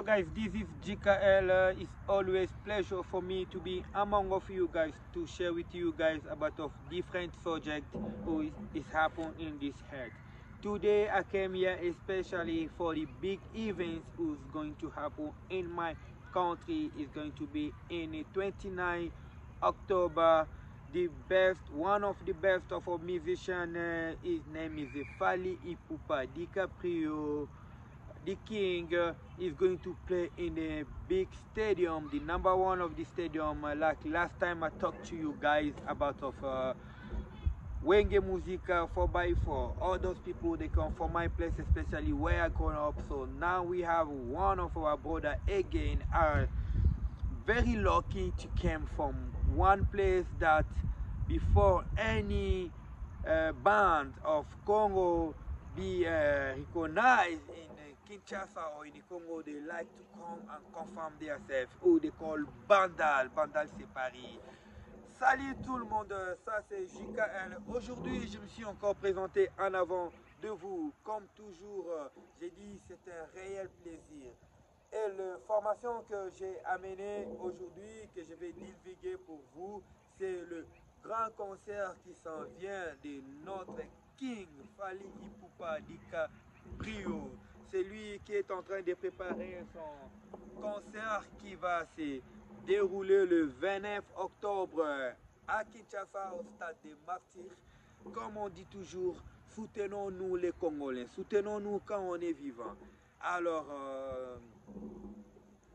guys, this is GKL. It's always pleasure for me to be among of you guys to share with you guys about of different subject who is happening in this head. Today I came here especially for the big events who's going to happen in my country. Is going to be in the 29 October. The best, one of the best of our musician, his name is Fally Ipupa DiCaprio. The king is going to play in a big stadium, the number one of the stadium. Like last time I talked to you guys about of Wenge Musica 4x4. All those people, they come from my place, especially where I grew up. So now we have one of our brother again, are very lucky to come from one place that before any band of Congo be recognized in Kinshasa or in the Congo, they like to come and confirm themselves, ou they call Bandal. Bandal, c'est Paris. Salut tout le monde, ça c'est JKL. Aujourd'hui, je me suis encore présenté en avant de vous. Comme toujours, j'ai dit c'est un réel plaisir. Et la formation que j'ai amenée aujourd'hui, que je vais divulguer pour vous, c'est le grand concert qui s'en vient de notre King Fally Ipupa DiCaprio. C'est lui qui est en train de préparer son concert qui va se dérouler le 29 octobre à Kinshasa au stade des Martyrs. Comme on dit toujours, soutenons-nous les Congolais, soutenons-nous quand on est vivant. Alors,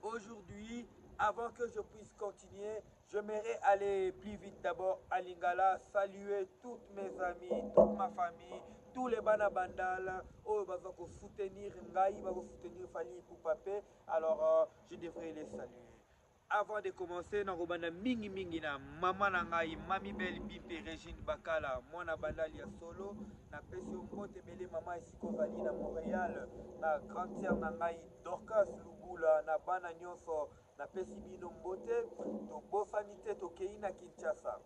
aujourd'hui, avant que je puisse continuer, j'aimerais aller plus vite d'abord à Lingala, saluer toutes mes amis, toute ma famille, tous les banabandal, oh, bah, va soutenir Ngaï, va soutenir Fally Ipupa. Alors, je devrais les saluer. Avant de commencer, na robana mingi mingi na mama na ngai, mami belle bimpe Régine Bakala, mwana bandali ya solo, na pesi mbote bele mama esiko vali na Montréal, na grande sœur na ngai Dorcas Lubula, na bana nyonso, na pesi bino mbote, to bosanite to kei na Kinshasa.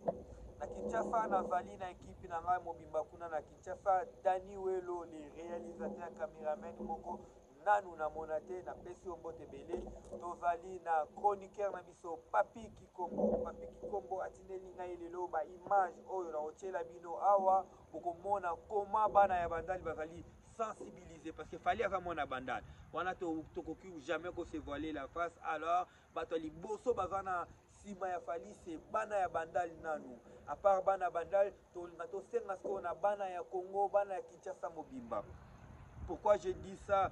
Na Kinshasa na vali na équipe na ngai mobimba kuna na Kinshasa, Dani Welo, les réalisateurs caméramen moko nanu na monate na pesi ombote bele, tozali na chroniqueur na biso Papi Kikombo atineli ngai lelo ba image oyo na otiela bino awa bokomona koma bana ya bandali bazali sensibiliser, parce que Fally aza mwana bandali wana tokoki jamais ko se voiler la face. Alors bato liboso baza na sima ya Fally c'est bana ya bandali nanu, à part bana bandali tolinga tosenga siko na bana ya Congo, bana ya Kinshasa mobimba. Pourquoi je dis ça?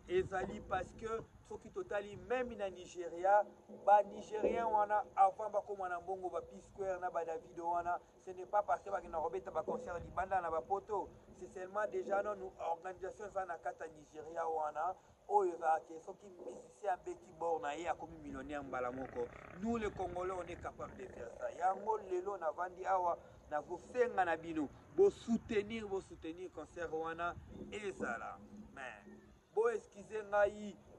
Ezali parce que soki totali même na Nigeria, ba Nigérien wana avant bakoma na mbongo ba P-Square na ba Davido wana, ce n'est pas parce que bakina robeta ba concert libanda na ba poto, c'est seulement déjà non nous organisation za na kata Nigeria wana oyo za ke soki musicien beti borna ye akomi millionnaire mbala moko. Nous les Congolais on est capable de faire ça. Yango lelo na vandi awa na vosenga na bino bo soutenir concert wana ezala. Mais bon, excusez-moi,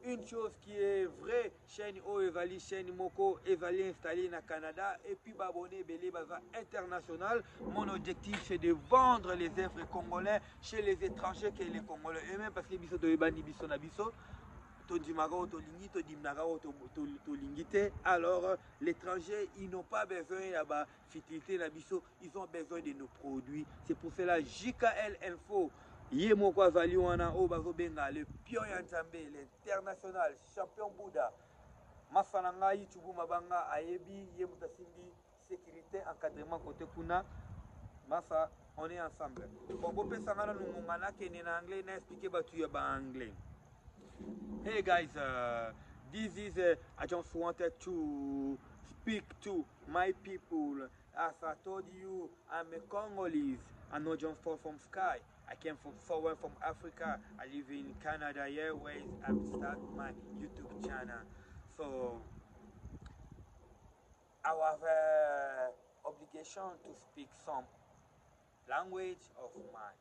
une chose qui est vraie, chaîne Evali, chaîne Moko, Evali installée au Canada, et puis abonné Belé Baza International. Mon objectif c'est de vendre les œuvres congolais chez les étrangers que les Congolais eux-mêmes, parce que biso to ebani biso na biso, to dimagao to lingi, to dimnagao to lingite. Alors l'étranger, ils n'ont pas besoin de la fitilité na biso, ils ont besoin de nos produits. C'est pour cela JKL Info. Yé moko azali wana o bazo benga le pion ya Nzambe, l'international champion Bouddha. Masana ngai chubu mabanga ayebi ye mutasimbi sécurité encadrement côté kuna. Masa on est ensemble. Bon bo pesa ngana nungana kene na anglais na expliquer batu ya ba anglais. Hey guys, this is I just wanted to speak to my people. As I told you, I'm a Congolese. I'm not just fall from sky. I came from somewhere from Africa. I live in Canada here, where I start my YouTube channel. So I have obligation to speak some language of my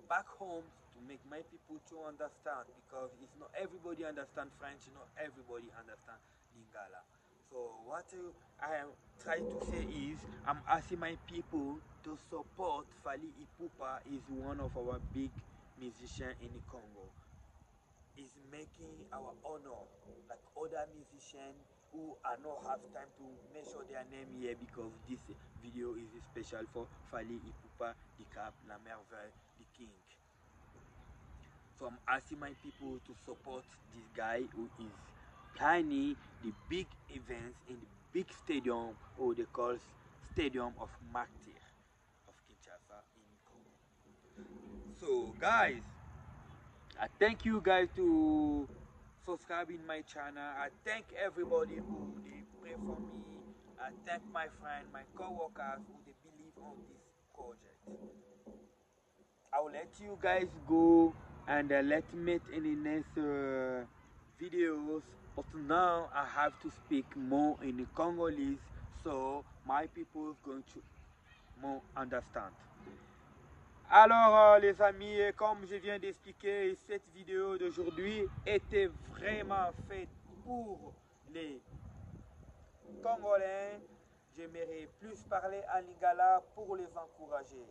back home to make my people to understand, because it's not everybody understand French, not everybody understand Lingala. So what I am trying to say is, I'm asking my people to support Fally Ipupa. Is one of our big musicians in the Congo. is making our honor, like other musicians who are not have time to mention their name here, because this video is special for Fally Ipupa, the Cap, La Merveille, the King. So I'm asking my people to support this guy who is planning the big events in the big stadium, or they call Stadium of Martyr of Kinshasa in Congo. So guys, I thank you guys to subscribe in my channel. I thank everybody who they pray for me. I thank my friend, my co-workers who they believe on this project. I will let you guys go and let's meet in the next videos. But now I have to speak more in the Congolese, so my people is going to more understand. Alors les amis, comme je viens d'expliquer, cette vidéo d'aujourd'hui était vraiment faite pour les Congolais. J'aimerais plus parler en lingala pour les encourager.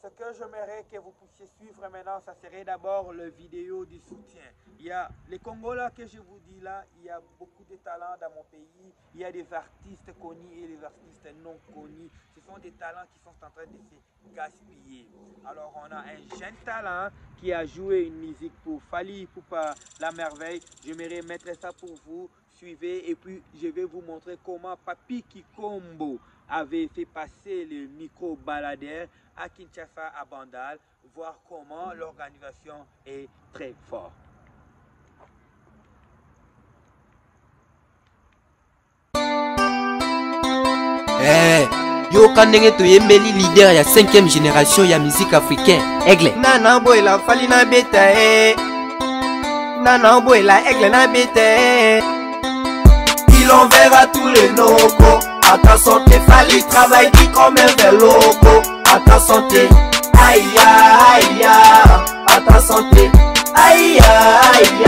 Ce que j'aimerais que vous puissiez suivre maintenant, ça serait d'abord le vidéo du soutien. Il y a les Congolais que je vous dis là, il y a beaucoup de talents dans mon pays. Il y a des artistes connus et des artistes non connus. Ce sont des talents qui sont en train de se gaspiller. Alors on a un jeune talent qui a joué une musique pour Fally Ipupa, La Merveille. J'aimerais mettre ça pour vous. Suivez, et puis je vais vous montrer comment Papi Kikombo avait fait passer le micro baladeur à Kinshasa, à Bandal, voir comment l'organisation est très forte. Yo kandenge to yembeli leader ya 5e génération ya musique africaine Aigle Nana boy la Fally na beta Nana boy la Aigle na beta. Il enverra tous les locaux. À ta santé, Fally travaille dit comme un vélo. À ta santé, aïe aïe à ta santé, aïe aïe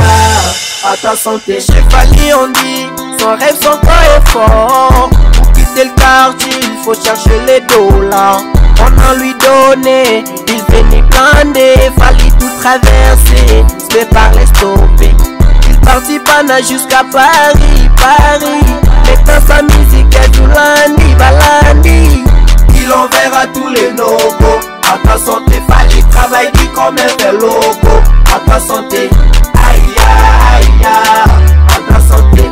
à ta santé. Chez Fally on dit, son rêve son corps est fort. Pour quitter le quartier, il faut chercher les dollars. On en lui donné, il venait blinder. Fally tout traverser, se fait par les stopper. Il partit pana jusqu'à Paris, Maintenant sa musique est du lundi, balandi. Il enverra tous les locaux. À ta santé, Fally travaille dit comme un vélo. À ta santé, aïe aïe à ta santé,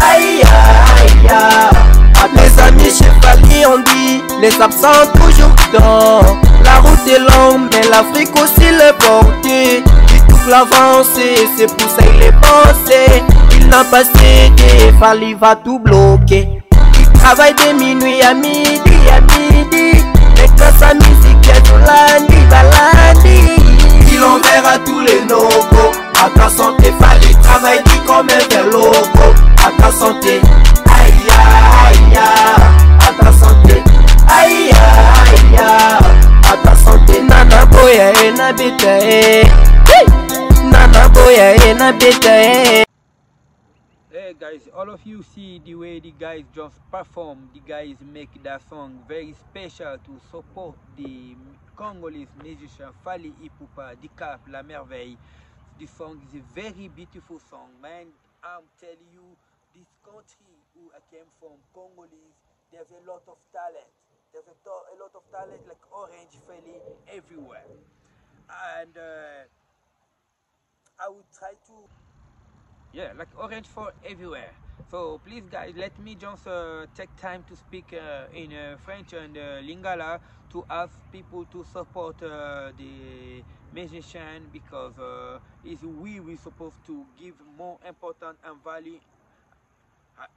aïe aïe à mes amis chez Fally on dit, les absents toujours dans. La route est longue mais l'Afrique aussi l'est portée. L'avancée, c'est pour ça il est pensé. Il n'a pas cédé, Fally va tout bloquer. Il travaille de minuit à midi, mais quand sa musique est du lundi, balandi. Il enverra tous les locaux. À ta santé, Fally travaille dit comme un vélo. À ta santé, aïe aïe à ta santé, aïe aïe à ta santé. Nana boya et nabita Hey guys, all of you see the way the guys just perform. The guys make that song very special to support the Congolese musician Fally Ipupa, the Cap, La Merveille. This song is a very beautiful song, man. I'm telling you, this country who I came from, Congolese, there's a lot of talent. There's a lot of talent like Orange Fally everywhere. And I would try to, yeah, like Orange for everywhere. So please guys, let me just take time to speak in French and Lingala to ask people to support the musician, because it's we supposed to give more important and value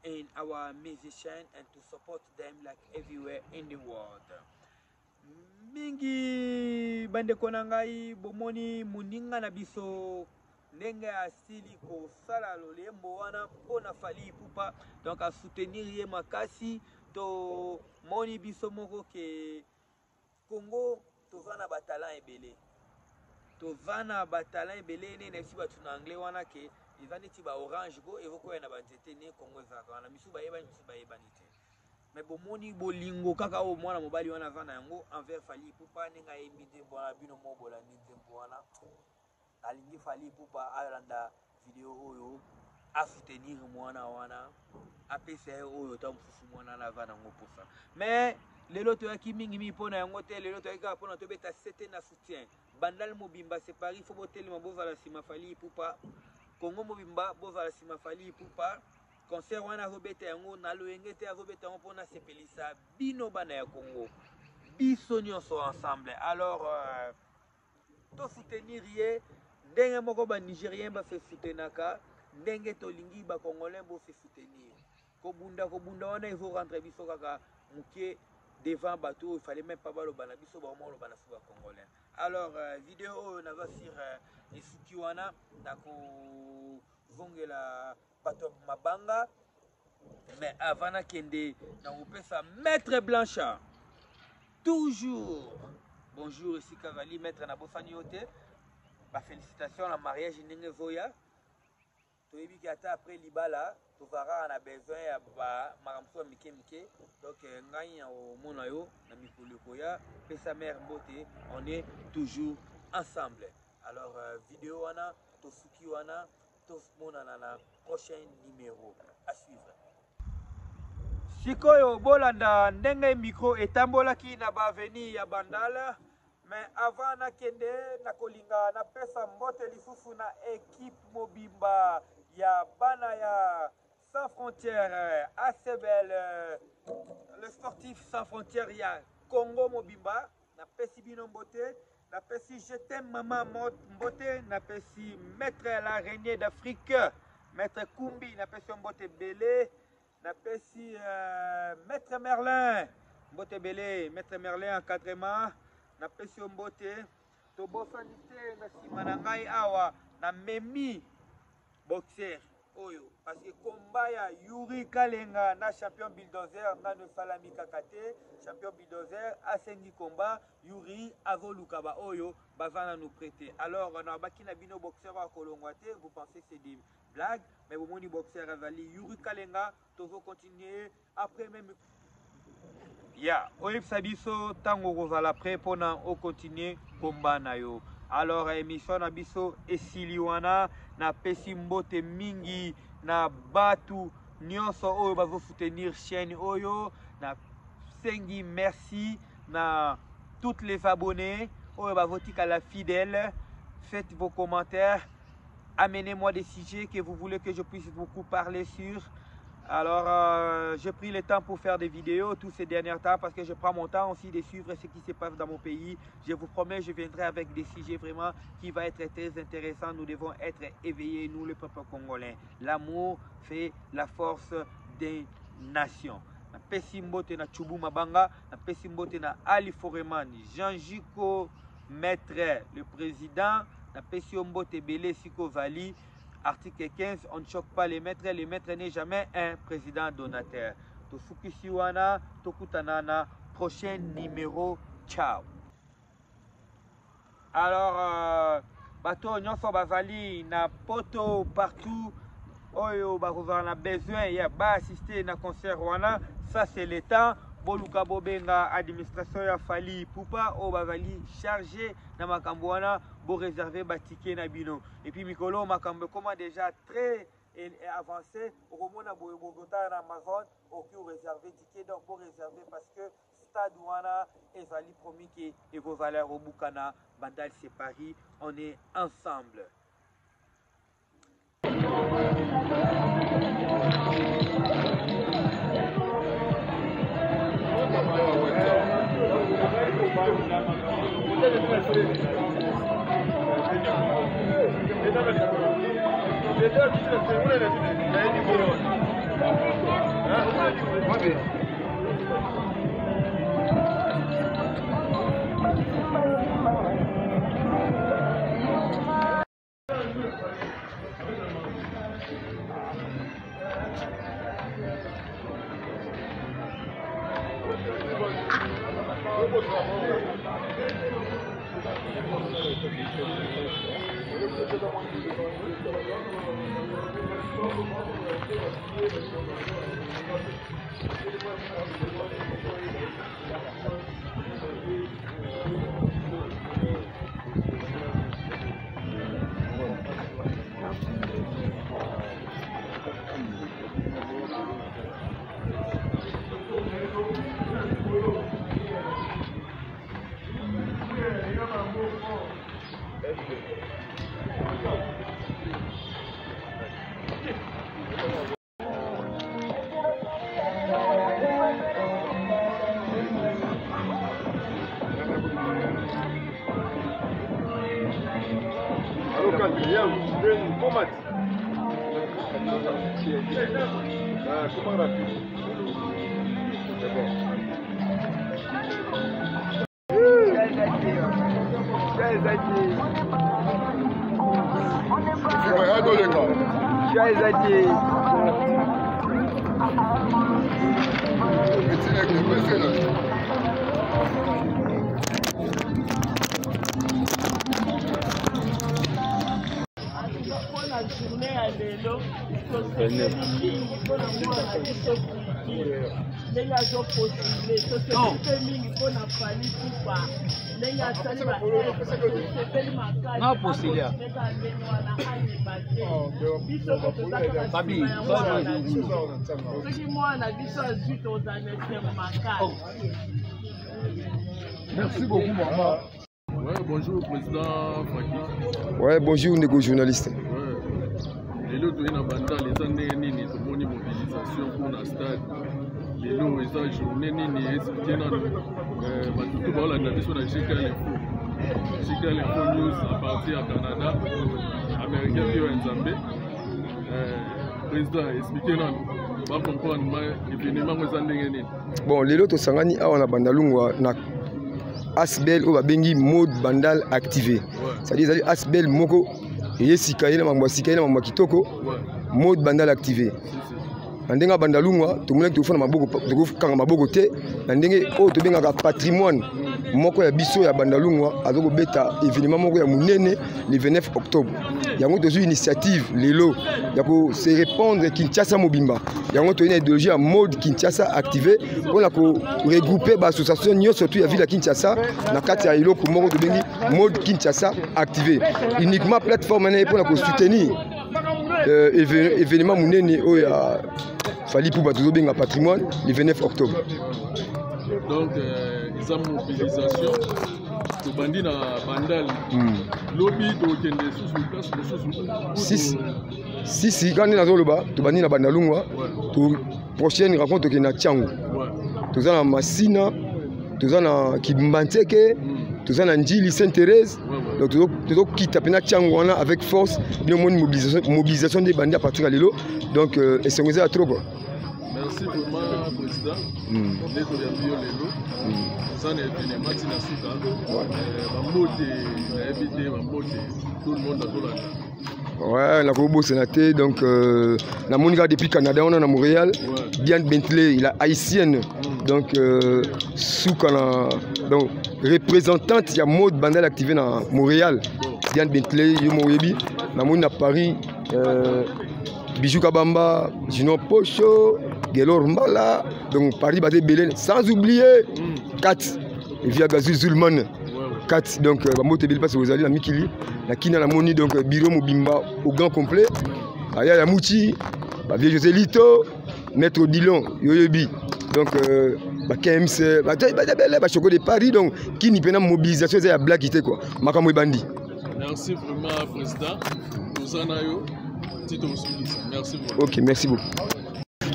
in our musician and to support them like everywhere in the world. Mingi bandeko na ngai bomoni muninga na biso ndenge asili kosala lolembo wana mpona Fally Ipupa, donc a soutenir ye makasi. To moni biso moko ke Congo toza na batalan ebele, toza na batalan ebele nene si batu na anglais wana ke eza neti ba orange go evokoya na banzete ne Congo ezalaka wana misu bayebani misu bayebani te. Mais bomoni bolingo kaka o mwana mobali wana aza na yango envers Fally Ipupa ndenge ayembi nzembo wana bino mobola nzembo wana alingi Fally Ipupa alanda vidéo oyo a soutenir mwana wana apesa oyo ta mosusu mwana na vana ngo pour ça. Mais lelo toyaki mingi mi pona yango te, lelo toyaki kaka pona tobeta sete na soutien. Bandal mobimba c'est Paris, faut botelema bozala sima Fally Ipupa. Congo mobimba bozala sima Fally Ipupa. Concert wana azobeta yango na loyenge te azobeta yango pona sepelisa bino bana ya Congo. Biso nyonso ensemble. Alors to soutenir ye ndenge moko ba Nigérien ba se soutenaka, ndenge tolingi ba Congolais bo se soutenir. Kobunda wana il faut rentrer biso kaka muke devant bateau, il fallait même pas baloba na biso ba mo loba na suba Congolais. Alors vidéo na va sur esuki wana ndako vongela bato mabanga. Mais avant na kende na opesa Maître Blanchard. Toujours bonjour ici Kavali Maître na bosani yote. Ba félicitations à la mariage ndenge zoya. Toyebi ki ata après libala tozara na besoin ya ba makamso mike mike. Donc ngai au mona yo na mikolo koya pesa mère mbote, on est toujours ensemble. Alors vidéo wana tosuki wana to mona na prochain numéro à suivre. Sikoyo bolanda ndenge micro etambolaki na baveni ya Bandala. Mais avant na kende na kolinga na pesa mbote lisusu na équipe mobimba ya bana ya Sans Frontières ACBL, le sportif Sans Frontières ya Congo mobimba na pesi bino mbote, na pesi je t'aime maman mbote, na pesi Maître l'araignée d'Afrique, Maître Kumbi na pesi mbote belé, na pesi Maître Merlin mbote belé, Maître Merlin encadrement na pesi mbote to bosanité na sima na ngai awa na memi boxer oyo parce que combat ya Yuri Kalenga na champion bulldozer na no salami kakate champion bulldozer asengi combat Yuri azoluka ba oyo bazana nous prêter. Alors on a baki na bino boxer wa kolongwate, vous pensez que c'est des blagues mais vous moni boxer azali Yuri Kalenga tozo continuer après même ya oyebisa biso tango kozala prêt pona o continuer combat na yo. Alors émission na biso esili wana na pesi mbote mingi na batu nyonso oyo bazo soutenir chaîne oyo na sengi merci na toutes les abonnés oyo bavotika la fidèle. Faites vos commentaires, amenez-moi des sujets que vous voulez que je puisse beaucoup parler sur. Alors, j'ai pris le temps pour faire des vidéos tous ces derniers temps parce que je prends mon temps aussi de suivre ce qui se passe dans mon pays. Je vous promets, je viendrai avec des sujets vraiment qui vont être très intéressants. Nous devons être éveillés, nous, le peuple congolais. L'amour fait la force des nations. Na Pesimbote na Chubu Mabanga, na Pesimbote na Ali Foreman, Jean-Jiko Maître, le président, na Pesimbote Belé Siko Vali. Article 15, on ne choque pas les maîtres n'est jamais un président donateur. Tofuki Siwana, Tokutanana, prochain numéro, ciao. Alors, bateau nyonso bazali na poto partout, oyo on a besoin, ya ba assister na concert wana, ça c'est le temps. Boluka bobenga administration ya Fally Ipupa o bazali chargé na makambo wana bo réserver ba ticket na bino. Et puis mikolo makambo comment déjà très avancé au mona Bogota na Amazon au qui réserver ticket donc pour réserver parce que stade wana ezali promis que et vos valeurs au Bukana Bandal c'est Paris, on est ensemble. Merci beaucoup, maman. Ouais, bonjour, président Francky. Ouais, bonjour, négo journaliste. Les lots de Banda, les années nini, tout le monde mobilisation pour la stade. Les lots, les journées nini, expliqué dans tout le monde, la nation a checké l'info news à partir à Canada, américain puis au Nzambé. Président, expliquez nous, on va comprendre l'événement aux années nini. Bon, les lots de Sangani, on a Bandalungwa, na Asbel ou Babengi mode bandal activé. C'est-à-dire Asbel Moko. Et si Kaina Mamma Kitoko, mode bandal activé. Nandenga bandalungwa, tout le monde qui fait maboko te, nandenga o to benga patrimoine moko ya biso ya bandalungwa azoko beta événement moko ya munene le 29 octobre. Yango to initiative lelo ya ko se répondre Kinshasa Mobimba. Yango to une idéologie en mode Kinshasa activé pour la ko regrouper ba association nyo surtout ya ville ya Kinshasa na kati ya iloko moko to bengi mode Kinshasa activé. Uniquement plateforme na pour la ko soutenir événement munene o ya Fali pour battre un patrimoine le 29 octobre. Donc, ils ont mobilisation. Tu bandis dans Bandal. Lobby, tu si, quand on est dans le bas, tu bandis dans Bandalungwa. Tu prochaine rencontre qui est dans Tchango. Tu es dans Massina, tu es dans Kimbanteke, tu es dans Ndjili Sainte-Thérèse. Donc, tu dois quitter Tchango avec force. Il y a une mobilisation des bandits à partir de l'élo. Donc, c'est à trop. Merci vraiment, président. Les tout le monde a ouais, la Robo Sénaté, donc la Monica depuis Canada, on est à Montréal. Diane Bentley, il est haïtienne, donc Soukana, donc représentante, il y a mode bandal activé dans Montréal. Diane Bentley, Yomowebi, la Monica à Paris. Bijou Kabamba, Gino Pocho, Gelor Mbala, donc Paris Baté Bélène, sans oublier 4, via Gazou Zulman, 4, donc Bamote Bélé passe aux alliés, la Mikili, la Kina la Moni, donc Biro Mobimba au grand complet, Aya Yamouchi, Vieux José Lito, Maître Dillon, Yoyobi, donc KMC, Choco de Paris, donc qui n'y peut pas mobilisation, c'est la blague qui était quoi, Makamou Bandi. Merci vraiment, Président, nous en avons. Merci beaucoup. Ok, merci beaucoup.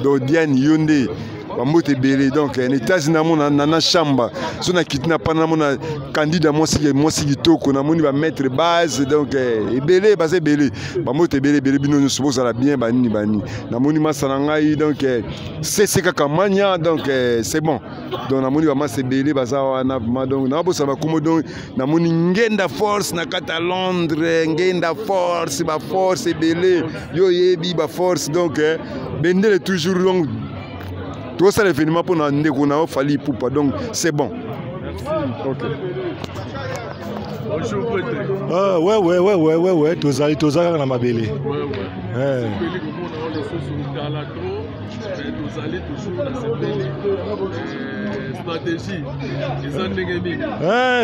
Donc Diane Yonde, Bamote Bélé, donc en États-Unis, nana chamba, son akitna pana mona candidat mosi kitoko, na moni va mettre base, donc Bélé, basé Bélé, Bamote Bélé bino nous suppose à la bien bani, na moni masanangai, donc c'est kakamania, donc c'est bon. Donc na moni va masser Bélé, baza na donc na bosa ba kumo donc na moni ngenda force na kata Londres, ngenda force, ba force Bélé, yo yebi ba force, donc Bendel est toujours long. Tout ça l'événement pour nous Fali Poupa, donc c'est bon. Okay. Bonjour ouais, tous allez dans ma belle. Ouais.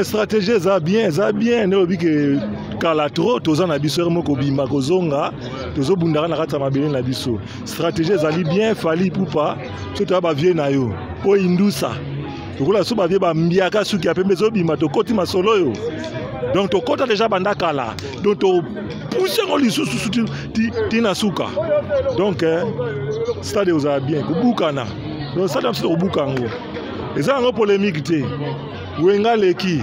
Stratégie ça bien ne obi que Kalatro tous en abiseur moko bimba kozonga tous bundara na kata mabele na biso stratégie zali bien Fali Poupa surtout ba vie na yo o indusa tokola so ba vie ba mbiaka suki apembe zo bimba to koti masolo yo Donc tu as déjà bandaka là. Donc tu pousses les sous tina suka. Donc stade vous a bien kubukana. Donc stade c'est kubukango. Et ça en polémique té. Wenga leki.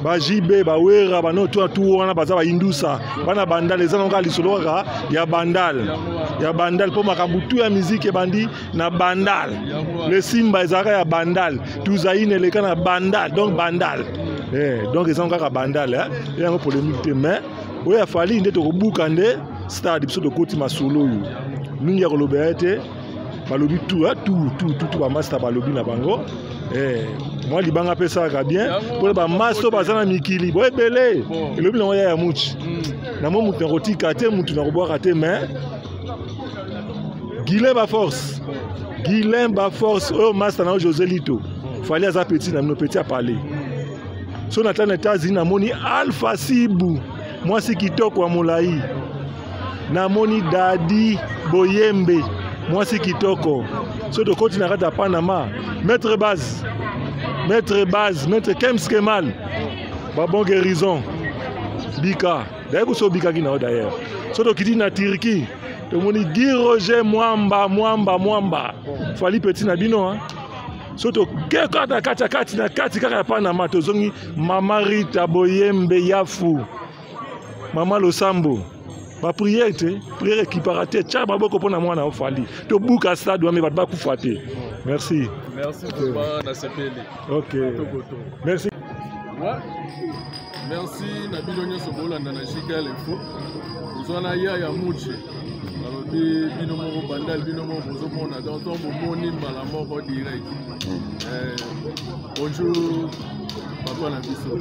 Ba JB ba wera ba no tout wana baza ba indusa. Bana bandal les anonga lisolo ka ya bandal. Ya bandal pour makabutu ya musique bandi na bandal. Le simba ezaka ya bandal. Tuzaine le kana bandal. Donc bandal. Donc ils ont encore bandal hein. Il y a une polémique mais oui a fallu ndé to bukande stade biso de côté masolo yo. Nous ya kolobete balobi tout ba master balobi na bango. Moi libanga pesa ka bien pour ba master bazana mikili boy belé. Elobi na ya muchi. Na mo mutu rotika te mutu na roboa te mais Guilain ba force. Guilain ba force oh master na José Lito. Fallait za petit na no petit à parler. So natana États-Unis namoni Alpha Sibu moi si kitoko wa molai namoni Dadi Boyembe moi si kitoko so de côté na kata Panama maître Kems Kemal ba bon guérison Bika d'ailleurs so Bika ki na d'ailleurs so de kiti na Turquie to moni Guy Roger Mwamba fali petit na bino hein. Soto keka na kati kaka Panama tozongi Mama Rita Boyembe Yafu Mama Losambo ba prière qui paraté tcha baboko pona mwana ofali to buka stade wa me ba kufa te. Merci papa na sepeli. OK merci merci na bilonyo sobolanda na Chigal Info zona ya muchi alobi bino moko bandal bino moko bozomona donc bomoni mbala moko direct. Bonjour papa na biso.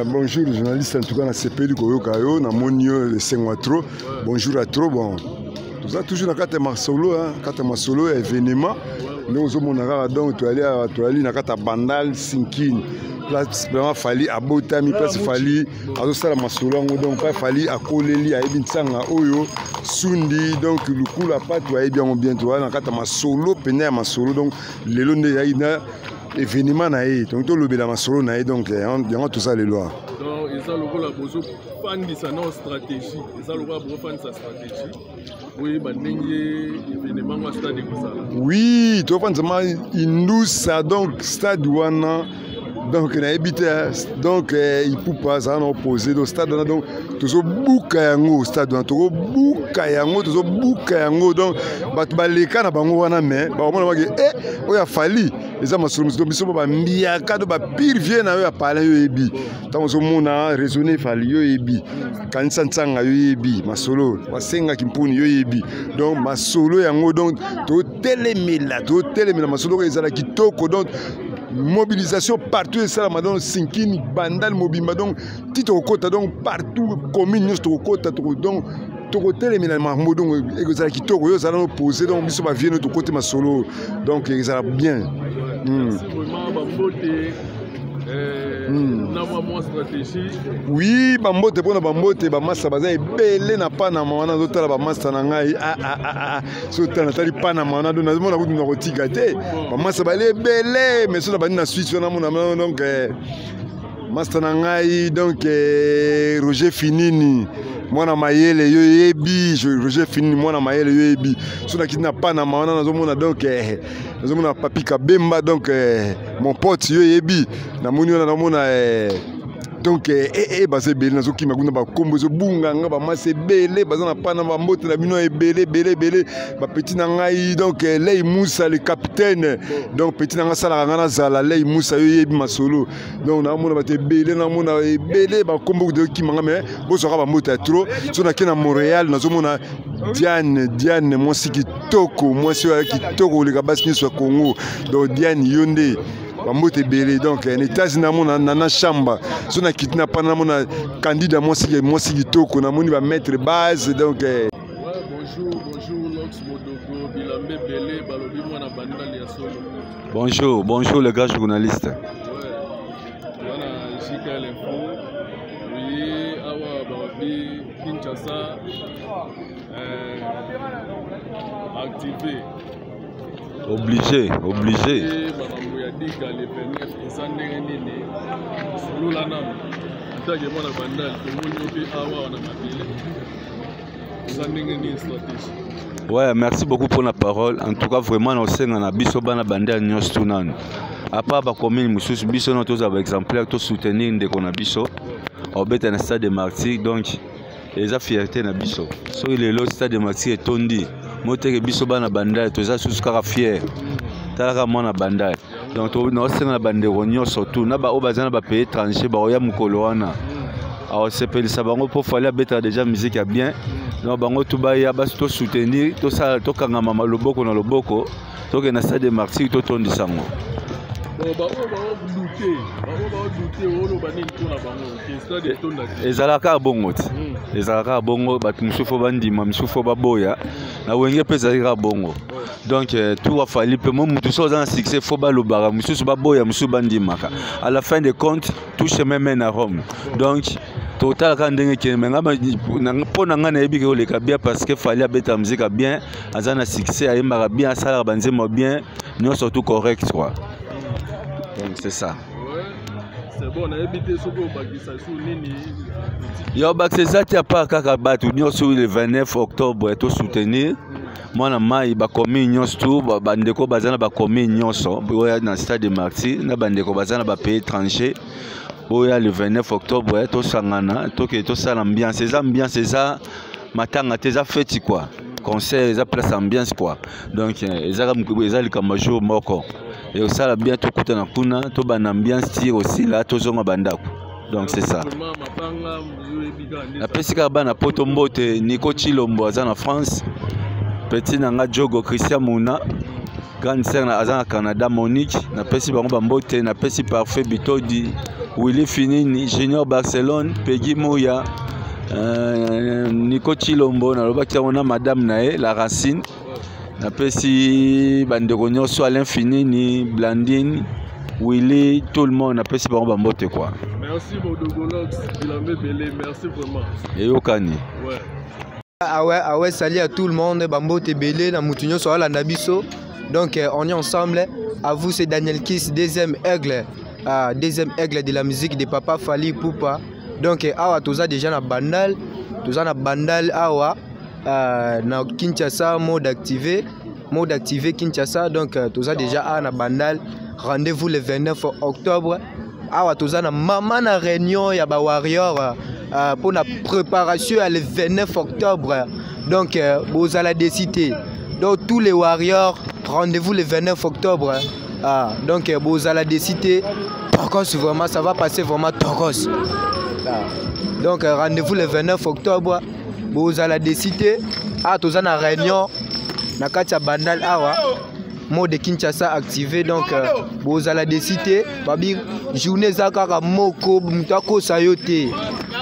Bonjour journaliste en tout cas na CPD koyoka yo na monio le Sengwatro. Bonjour à trop bon. Tout ça toujours na kata masolo hein, kata masolo événement. Nous ozomona kaka donc to aller na kata bandal Sinkini. Place vraiment fali abotami place fali azosala masolo ngo donc pas fali akoleli ayebi nsanga oyo sundi donc lukula patu ayebi ngo bien to na kata masolo pene ya masolo donc lelo nde ya ina événement na ye donc to lobela masolo na ye donc yango tout ça les lois donc ils ont lokola bozo fan di sa no stratégie ils ont lokola bozo fan sa stratégie oui ba ndenge événement wa stade ko sala oui to fan sama indusa donc stade wana donc na habité donc il peut pas ça non opposé au stade donc toujours buka yango stade donc buka yango toujours buka yango donc bat baleka na bango wana mais ba mona maki oya fali eza masolo donc biso ba mbiaka do ba pire vie na yo ya parler yo ebi tant so mona raisonner fali yo ebi kanisa nsanga yo ebi masolo basenga kimpuni yo ebi donc masolo yango donc to telemela masolo ezala kitoko donc mobilisation partout et ça madame Sinkini bandal mobimba donc tito kota donc partout commune nous to kota donc to côté les minamamo donc ezala kitoko yo ça opposé donc biso ba vie notre côté masolo donc ezala bien oui bambote pona bambote bamasa baza ebele na Panama wana zotala bamasa na ngai so tala tali Panama wana do nazomona kutu na kotika te bamasa bale ebele mais so na bani na Suisse wana mona donc master na ngai donc Roger Finini mwana mayele yo yebi Roger Finini mwana mayele yo yebi so na kiti na Panama wana nazomona donc nazomona Papi Kabemba donc mon pote yo yebi na moni wana namona donc baza ebele nazokima kuna bakombo ezobunganga bamasa ebele baza na Panama mbote na bino ebele bapeti na ngai donc Lei Moussa le capitaine donc petit na nga salaka nga nazala Lei Moussa yo yebi masolo donc namona bato ebele namona ebele bakombo ezokimanga mais bozwaka bambote ya trop so nake na Montréal nazomona Diane mwasi kitoko mwasi oyo kitoko koleka basi nyonso ya Congo donc Diane yo nde bambote belé donc en États-Unis na chamba so na kitna pana mona candidat mwasi kitoko na moni ba mettre base donc bonjour Lox Modogo Bilambe Belé balobi mwana bandali ya Bonjour solo. les gars journalistes. Voilà Chigal Info. Oui, awa balobi Kinshasa activé. Obligé. spectacle moi na bandal tomoni pe awa na mabele eza ndenge nini stratégie. Ouais, merci beaucoup pour la parole. En tout cas, vraiment, on sait qu'on a biso bana bandel nyos tunan. À part ba commune mususu biso no tous avec exemplaire to soutenir de qu'on a biso. Au bet un stade de martyrs donc les a fierté na biso. So il est le stade de martyrs est tondi. Moté que biso bana bandel to za sous kara fier. Tala mona bandel. Donc on sait na bandel nyos surtout na ba obazana ba pays étranger ba oya mukolo wana. Alors c'est pour ça bango pour fallait mettre déjà musique à bien. Non bango tout ba ya bas to soutenir to ça to kanga mama loboko na loboko to ke na stade de martyrs to tondi sango. Bon ba douter o ba ni to na bango ke stade de tonda. Ezalaka bongo ti. Ezalaka bongo ba musufu bandima musufu ba boya na wenge pesa ka bongo. Donc tout va falloir peu mutu so dans succès faut ba lobara mususu ba boya mususu bandima ka. À la fin de compte tout chemin mène à Rome. Donc total quand ndenge ke menga pona nga na yebi ke le ka bien parce que fallait beta musique bien azana succès ayemba bien sala banzemo bien non surtout correct quoi. Donc c'est ça. Ouais. C'est bon, on a évité ce que bakisa nini. Yo bakisa ti pas kaka batu sur le 29 octobre to soutenir. Moi na mai ba komi nyos tout ba ndeko bazana ba komi nyonso boya na stade de martyrs na bandeko bazana ba pays étranger. Boya le 29 octobre to sangana to ke to sala ambiance ça matanga teza fête quoi. Concert ça place ambiance quoi. Donc eza likamba jour moko. Et ça la bien tout kutana kuna to ban ambiance tire aussi là to zonga bandako. Donc c'est ça. La pesika bana poto mbote Nico Chilombo azana France. Petit nanga Jogo Christian Mouna. Grande sœur na azana Canada Monique, na pesi bango bambote na pesi Parfait Bitodi, Willy Finini, Junior Barcelone, Peggy Moya, Nico Chilombo na lobaki ona madame nae la Racine. Na pesi bandeko nyonso Alain Finini, Blandine, Willy, tout le monde na pesi bango bambote quoi. Merci Modogolox, Bilambe Belé, merci vraiment. Et Okani. Ouais. Ah ouais, salut à tout le monde, bambote Belé na mutunyo so la nabiso. Donc on est ensemble. À vous c'est Daniel Kiss, deuxième aigle de la musique de Papa Fally Ipupa. Donc awa toza déjà na bandal awa na Kinshasa mode activé Kinshasa. Donc toza déjà na bandal. Rendez-vous le 29 octobre. Awa toza na mama na réunion ya ba warrior pour la préparation à le 29 octobre. Donc vous allez décider. Donc tous les warriors, rendez-vous le 29 octobre. Donc vous allez décider. Tokos vraiment, ça va passer vraiment Tokos. Donc rendez-vous le 29 octobre. Vous allez décider. Tous en réunion. Nakacha bandal awa. Mode de Kinshasa activé. Donc vous allez décider. Babi journée zakara moko mutako sayote.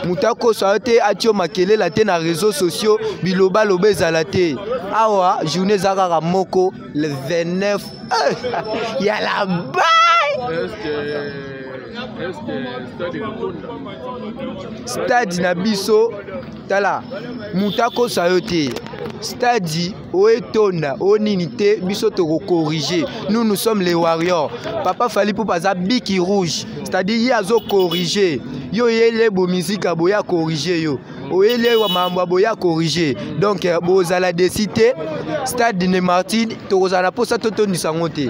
Mutako sayote atio makele la te na réseaux sociaux biloba lobe zalate. Awa journée zakara moko le 29. Y'a la baille. Est-ce que stade Nabiso tala mutako sayote. Stadi oetonda oninité biso to corriger. Nous sommes les warriors. Papa Fally Ipupa za biki rouge. C'est-à-dire y azo corriger. Yo yele bo musique aboya corriger yo. Oyele wa mambo aboya corriger. Donc bozala décider stade de Martin to zala posa toto ni sangote.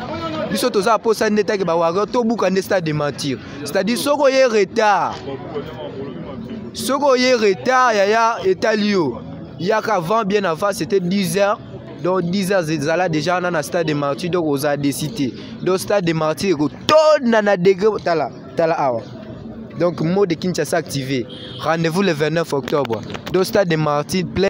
Biso to za posa ndeta ke ba warrior to buka ne stade de Martin. C'est-à-dire soko ye retard. Soko ye retard ya etalio. Il y a qu'avant, bien avant, c'était 10h. Donc 10h, c'est déjà dans le stade de Martyrs. Donc on a décidé. Donc le stade de Martyrs, tout dans la degré. Donc mot de Kinshasa activé. Rendez-vous le 29 octobre. Donc le stade de Martyrs, plein